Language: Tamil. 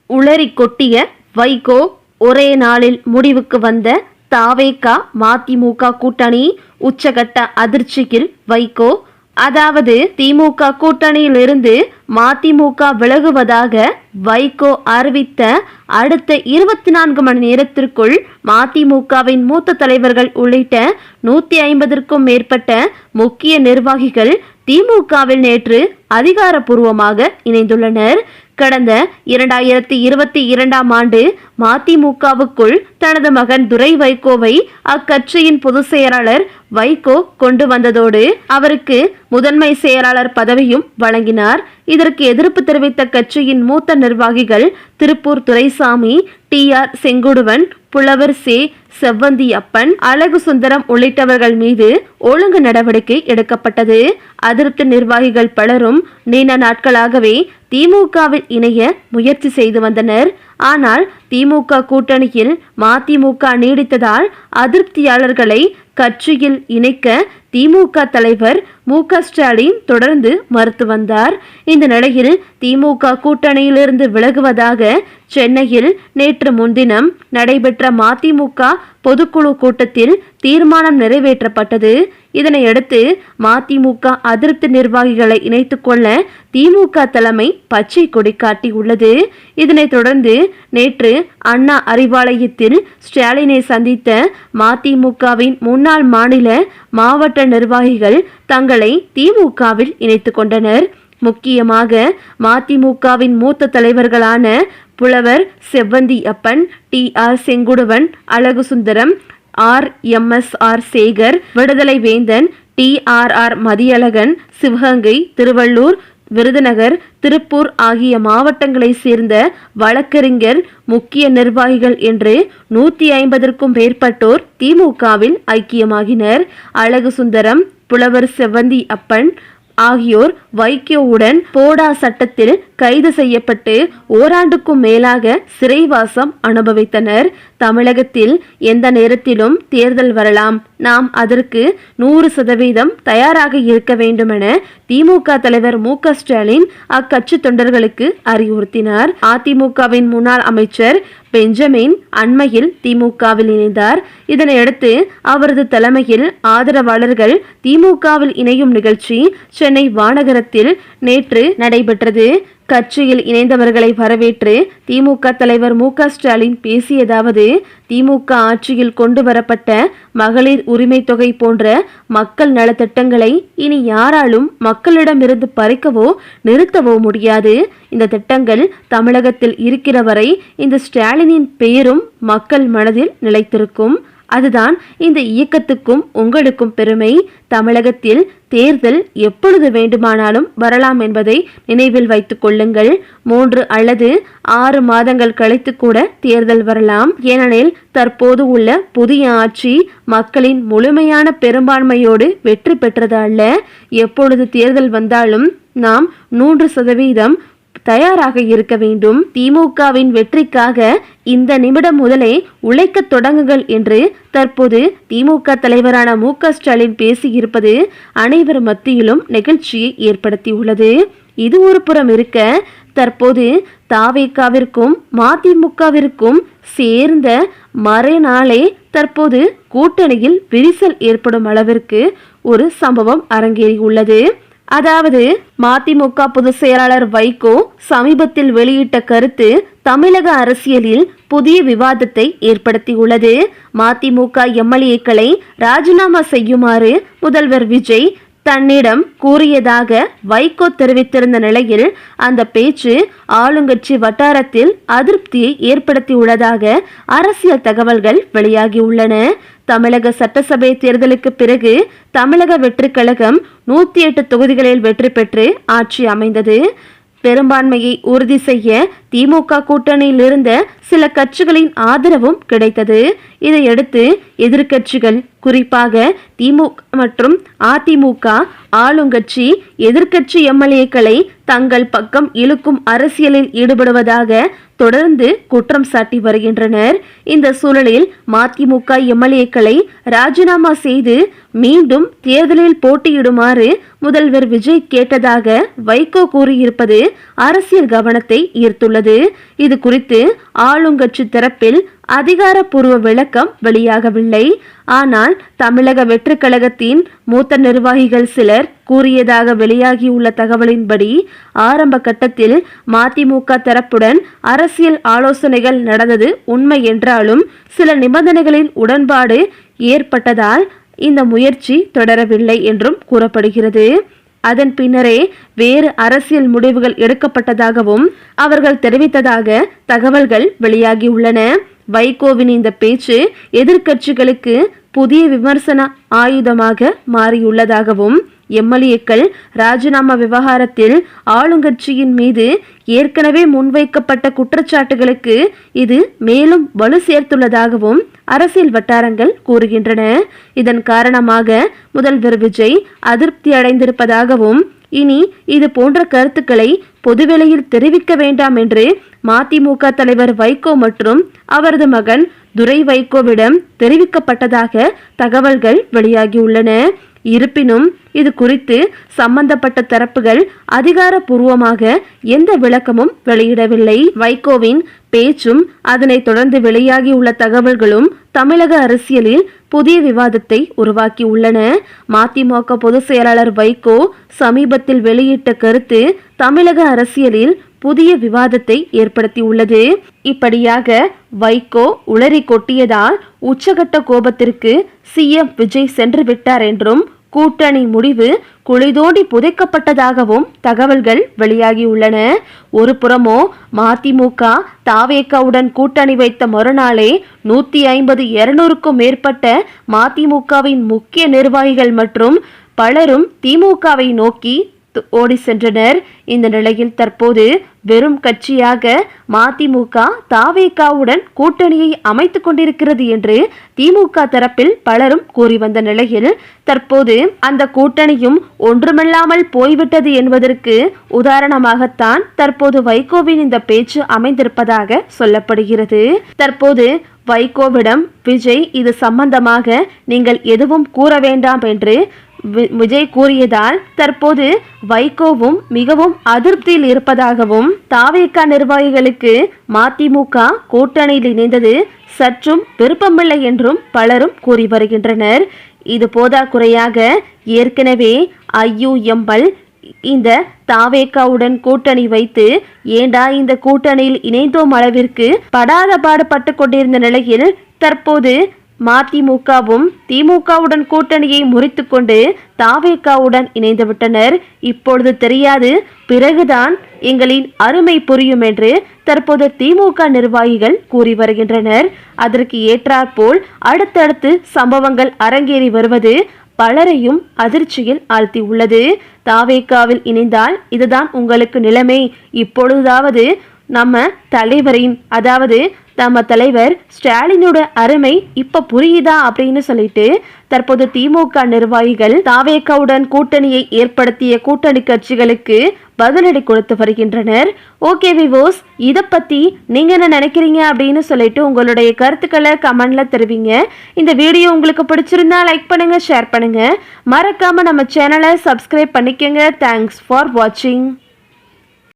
உளறி கொட்டிய வைகோ. ஒரே நாளில் முடிவுக்கு வந்த தாவேகா மதிமுக கூட்டணி. உச்சகட்ட அதிர்ச்சியில் வைகோ. அதாவது திமுக கூட்டணியில் இருந்து மதிமுக விலகுவதாக வைகோ அறிவித்த அடுத்த 24 மணி நேரத்திற்குள் மதிமுகவின் மூத்த தலைவர்கள் உள்ளிட்ட 150க்கும் மேற்பட்ட முக்கிய நிர்வாகிகள் திமுகவில் நேற்று அதிகாரப்பூர்வமாக இணைந்துள்ளனர். கடந்த 2022ஆம் ஆண்டு மதிமுகவுக்குள் தனது மகன் துரை வைகோவை அக்கட்சியின் பொதுச் செயலாளர் வைகோ கொண்டு வந்ததோடு அவருக்கு முதன்மை செயலாளர் பதவியும் வழங்கினார். இதற்கு எதிர்ப்பு தெரிவித்த கட்சியின் மூத்த நிர்வாகிகள் திருப்பூர் துரைசாமி, TR செங்குடுவன், புலவர் செவ்வந்தி அப்பன், அழகு சுந்தரம் உள்ளிட்டவர்கள் மீது ஒழுங்கு நடவடிக்கை எடுக்கப்பட்டது. அதிருப்தி நிர்வாகிகள் பலரும் நீண்ட நாட்களாகவே திமுகவில் இணைய முயற்சி செய்து வந்தனர். ஆனால் திமுக கூட்டணியில் மதிமுக நீடித்ததால் அதிருப்தியாளர்களை கட்சியில் இணைக்க திமுக தலைவர் மு.க. ஸ்டாலின் தொடர்ந்து மறுத்து வந்தார். இந்த நிலையில் திமுக கூட்டணியிலிருந்து விலகுவதாக சென்னையில் நேற்று முன்தினம் நடைபெற்ற மதிமுக பொதுக்குழு கூட்டத்தில் தீர்மானம் நிறைவேற்றப்பட்டது. இதனையடுத்து மதிமுக அதிருப்தி நிர்வாகிகளை இணைத்துக் கொள்ள திமுக தலைமை பச்சை கொடி காட்டியுள்ளது. இதனைத் தொடர்ந்து நேற்று அண்ணா அறிவாலயத்தில் ஸ்டாலினை சந்தித்த மதிமுகவின் முன்னாள் மாநில மாவட்ட நிர்வாகிகள் தங்களை திமுகவில் இணைத்துக் கொண்டனர். முக்கியமாக மதிமுகவின் மூத்த தலைவர்களான புலவர் செவ்வந்தி அப்பன், TR செங்குடுவன், அழகு சுந்தரம், RMSR சேகர், விடுதலை வேந்தன், TRR மதியழகன், சிவகங்கை, திருவள்ளூர், விருதுநகர், திருப்பூர் ஆகிய மாவட்டங்களை சேர்ந்த வழக்கறிஞர் முக்கிய நிர்வாகிகள் என்று 150க்கும் மேற்பட்டோர் திமுகவில் ஐக்கியமாகினர். அழகு சுந்தரம், புலவர் செவ்வந்தி அப்பன் ஆகியோர் வைகோவுடன் போடா சட்டத்தில் கைது செய்யப்பட்டு ஓராண்டுக்கும் மேலாக சிறைவாசம் அனுபவித்தனர். தமிழகத்தில் எந்த நேரத்திலும் தேர்தல் வரலாம், நாம் அதற்கு 100% தயாராக இருக்க வேண்டும் என திமுக தலைவர் மு.க. ஸ்டாலின் அக்கட்சி தொண்டர்களுக்கு அறிவுறுத்தினார். அதிமுகவின் முன்னாள் அமைச்சர் பெஞ்சமின் அண்மையில் திமுகவில் இணைந்தார். இதனையடுத்து அவரது தலைமையில் ஆதரவாளர்கள் திமுகவில் இணையும் நிகழ்ச்சி சென்னை வானகரத்தில் நேற்று நடைபெற்றது. கட்சியில் இணைந்தவர்களை வரவேற்று திமுக தலைவர் மு.க. ஸ்டாலின் பேசியதாவது: திமுக ஆட்சியில் கொண்டு வரப்பட்ட மகளிர் உரிமை தொகை போன்ற மக்கள் நலத்திட்டங்களை இனி யாராலும் மக்களிடமிருந்து பறிக்கவோ நிறுத்தவோ முடியாது. இந்த திட்டங்கள் தமிழகத்தில் இருக்கிற வரை இந்த ஸ்டாலினின் பெயரும் மக்கள் மனதில் நிலைத்திருக்கும். அதுதான் இந்த இயக்கத்துக்கும் உங்களுக்கும் பெருமை. தமிழகத்தில் தேர்தல் எப்பொழுது வேண்டுமானாலும் வரலாம் என்பதை நினைவில் வைத்துக் கொள்ளுங்கள். 3 அல்லது 6 மாதங்கள் கழித்து கூட தேர்தல் வரலாம். ஏனெனில் தற்போது உள்ள புதிய ஆட்சி மக்களின் முழுமையான பெரும்பான்மையோடு வெற்றி பெற்றது அல்ல. எப்பொழுது தேர்தல் வந்தாலும் நாம் 100% தயாராக இருக்க வேண்டும். திமுகவின் வெற்றிக்காக இந்த நிமிடம் முதலே உழைக்க தொடங்குங்கள் என்று தற்போது திமுக தலைவரான மு.க. ஸ்டாலின் பேசியிருப்பது அனைவர் மத்தியிலும் நிகழ்ச்சியை ஏற்படுத்தியுள்ளது. இது ஒரு புறம் இருக்க, தற்போது தாவேகாவிற்கும் மதிமுகவிற்கும் சேர்ந்த மறுநாளே தற்போது கூட்டணியில் விரிசல் ஏற்படும் அளவிற்கு ஒரு சம்பவம் அரங்கேறியுள்ளது. அதாவது மதிமுக பொதுச் செயலாளர் வைகோ சமீபத்தில் வெளியிட்ட கருத்து தமிழக அரசியலில் புதிய விவாதத்தை ஏற்படுத்தியுள்ளது. மதிமுக MLA-க்களை ராஜினாமா செய்யுமாறு முதல்வர் விஜய் தன்னிடம் கூறியதாக வைகோ தெரிவித்திருந்த நிலையில் அந்த பேச்சு ஆளுங்கட்சி வட்டாரத்தில் அதிருப்தியை ஏற்படுத்தியுள்ளதாக அரசியல் தகவல்கள் வெளியாகியுள்ளன. தமிழக சட்டசபை தேர்தலுக்கு பிறகு தமிழக வெற்றி கழகம் 108 தொகுதிகளில் வெற்றி பெற்று ஆட்சி அமைந்தது. பெரும்பான்மையை உறுதி செய்ய திமுக கூட்டணியில் இருந்த சில கட்சிகளின் ஆதரவும் கிடைத்தது. இதையடுத்து எதிர்க்கட்சிகள், குறிப்பாக திமுக மற்றும் அதிமுக ஆளுங்கட்சி எதிர்க்கட்சி MLA-க்களை தங்கள் பக்கம் இழுக்கும் அரசியலில் ஈடுபடுவதாக தொடர்ந்து குற்றம் சாட்டி வருகின்றனர். இந்த சூழலில் மதிமுக MLA-க்களை ராஜினாமா செய்து மீண்டும் தேர்தலில் போட்டியிடுமாறு முதல்வர் விஜய் கேட்டதாக வைகோ கூறியிருப்பது அரசியல் கவனத்தை ஈர்த்துள்ளது. உள்ளது. இது குறித்து ஆளுங்கட்சி தரப்பில் அதிகாரப்பூர்வ விளக்கம் வெளியாகவில்லை. ஆனால் தமிழக வெற்றிக் கழகத்தின் மூத்த நிர்வாகிகள் சிலர் கூறியதாக வெளியாகியுள்ள தகவலின்படி ஆரம்ப கட்டத்தில் மதிமுக தரப்புடன் அரசியல் ஆலோசனைகள் நடந்தது உண்மை என்றாலும் சில நிபந்தனைகளின் உடன்பாடு ஏற்பட்டதால் இந்த முயற்சி தொடரவில்லை என்றும் கூறப்படுகிறது. அதன் பின்னரே வேறு அரசியல் முடிவுகள் எடுக்கப்பட்டதாகவும் அவர்கள் தெரிவித்ததாக தகவல்கள் வெளியாகியுள்ளன. வைகோவின் இந்த பேச்சு எதிர்க்கட்சிகளுக்கு புதிய விமர்சன ஆயுதமாக மாறியுள்ளதாகவும் எம்எல்ஏக்கள் ராஜினாமா விவகாரத்தில் ஆளுங்கட்சியின் மீது ஏற்கனவே முன்வைக்கப்பட்ட குற்றச்சாட்டுகளுக்கு இது மேலும் வலு சேர்த்துள்ளதாகவும் அரசியல் வட்டாரங்கள் கூறுகின்றன. இதன் காரணமாக முதல்வர் விஜய் அதிருப்தி அடைந்திருப்பதாகவும் இனி இது போன்ற கருத்துக்களை பொதுவெளியில் தெரிவிக்க வேண்டாம் என்று மதிமுக தலைவர் வைகோ மற்றும் அவரது மகன் துரை வைகோவிடம் தெரிவிக்கப்பட்டதாக தகவல்கள் வெளியாகியுள்ளன. இருப்பினும் இது குறித்து சம்பந்தப்பட்ட தரப்புகள் அதிகாரப்பூர்வமாக எந்த விளக்கமும் வெளியிடவில்லை. வைகோவின் பேச்சும் அதனைத் தொடர்ந்து வெளியாகியுள்ள தகவல்களும் தமிழக அரசியலில் புதிய விவாதத்தை உருவாக்கியுள்ளன. மதிமுக பொதுச் செயலாளர் வைகோ சமீபத்தில் வெளியிட்ட கருத்து தமிழக அரசியலில் புதிய விவாதத்தை ஏற்படுத்தியுள்ளது. இப்படியாக வைகோ உளறி கொட்டியதால் உச்சகட்ட கோபத்திற்கு சிஎம் விஜய் சென்று விட்டார் என்றும் கூட்டணி முடிவு குழிதோண்டி புதைக்கப்பட்டதாகவும் தகவல்கள் வெளியாகியுள்ளன. ஒரு புறமோ மதிமுக தாவேகாவுடன் கூட்டணி வைத்த மறுநாளே 150-200க்கும் மேற்பட்ட மதிமுகவின் முக்கிய நிர்வாகிகள் மற்றும் பலரும் திமுகவை நோக்கி ஓடி சென்றனர். இந்த நிலையில் தற்போது வெறும் கட்சியாக மதிமுக தாவேகாவுடன் கூட்டணியை அமைத்துக் கொண்டிருக்கிறது என்று திமுக தரப்பில் பலரும் கூறி வந்த நிலையில் தற்போது அந்த கூட்டணியும் ஒன்றுமில்லாமல் போய்விட்டது என்பதற்கு உதாரணமாகத்தான் தற்போது வைகோவின் இந்த பேச்சு அமைந்திருப்பதாக சொல்லப்படுகிறது. தற்போது வைகோவிடம் விஜய் இது சம்பந்தமாக நீங்கள் எதுவும் கூற வேண்டாம் என்று விஜய் கூறியதால் தற்போது வைகோவும் மிகவும் அதிருப்தியில் இருப்பதாகவும் தாவேகா நிர்வாகிகளுக்கு மதிமுக கூட்டணியில் இணைந்தது சற்றும் விருப்பமில்லை என்றும் பலரும் கூறி வருகின்றனர். இது போதாக்குறையாக ஏற்கனவே ஐயுஎம்எல் இந்த தாவேகாவுடன் கூட்டணி வைத்து ஏண்டா இந்த கூட்டணியில் இணைந்தோம் அளவிற்கு படாத பாடுபட்டு கொண்டிருந்த நிலையில் தற்போது மதிமுகவும் திமுகவுடன் கூட்டணியை முறித்துக் கொண்டு தாவேகாவுடன் இணைந்து விட்டனர். இப்பொழுது தெரியாது, பிறகுதான் எங்களின் அருமை புரியும் என்று தற்போது திமுக நிர்வாகிகள் கூறி வருகின்றனர். அதற்கு ஏற்றாற்போல் அடுத்தடுத்து சம்பவங்கள் அரங்கேறி வருவது பலரையும் அதிர்ச்சியில் ஆழ்த்தியுள்ளது. தாவேகாவில் இணைந்தால் இதுதான் உங்களுக்கு நிலைமை, இப்பொழுதாவது நம்ம தலைவரின் அதாவது நம்ம தலைவர் ஸ்டாலினோட அருமை இப்ப புரியுதா அப்படின்னு சொல்லிட்டு தற்போது திமுக நிர்வாகிகள் தாவேகாவுடன் கூட்டணியை ஏற்படுத்திய கூட்டணி கட்சிகளுக்கு பதிலடி கொடுத்து வருகின்றனர். ஓகே விவோஸ், இதை பத்தி நீங்க என்ன நினைக்கிறீங்க அப்படின்னு சொல்லிட்டு உங்களுடைய கருத்துக்களை கமெண்ட்ல தெரிவிங்க. இந்த வீடியோ உங்களுக்கு பிடிச்சிருந்தா லைக் பண்ணுங்க, ஷேர் பண்ணுங்க, மறக்காம நம்ம சேனலை சப்ஸ்கிரைப் பண்ணிக்கங்க. தேங்க்ஸ் ஃபார் வாட்சிங்.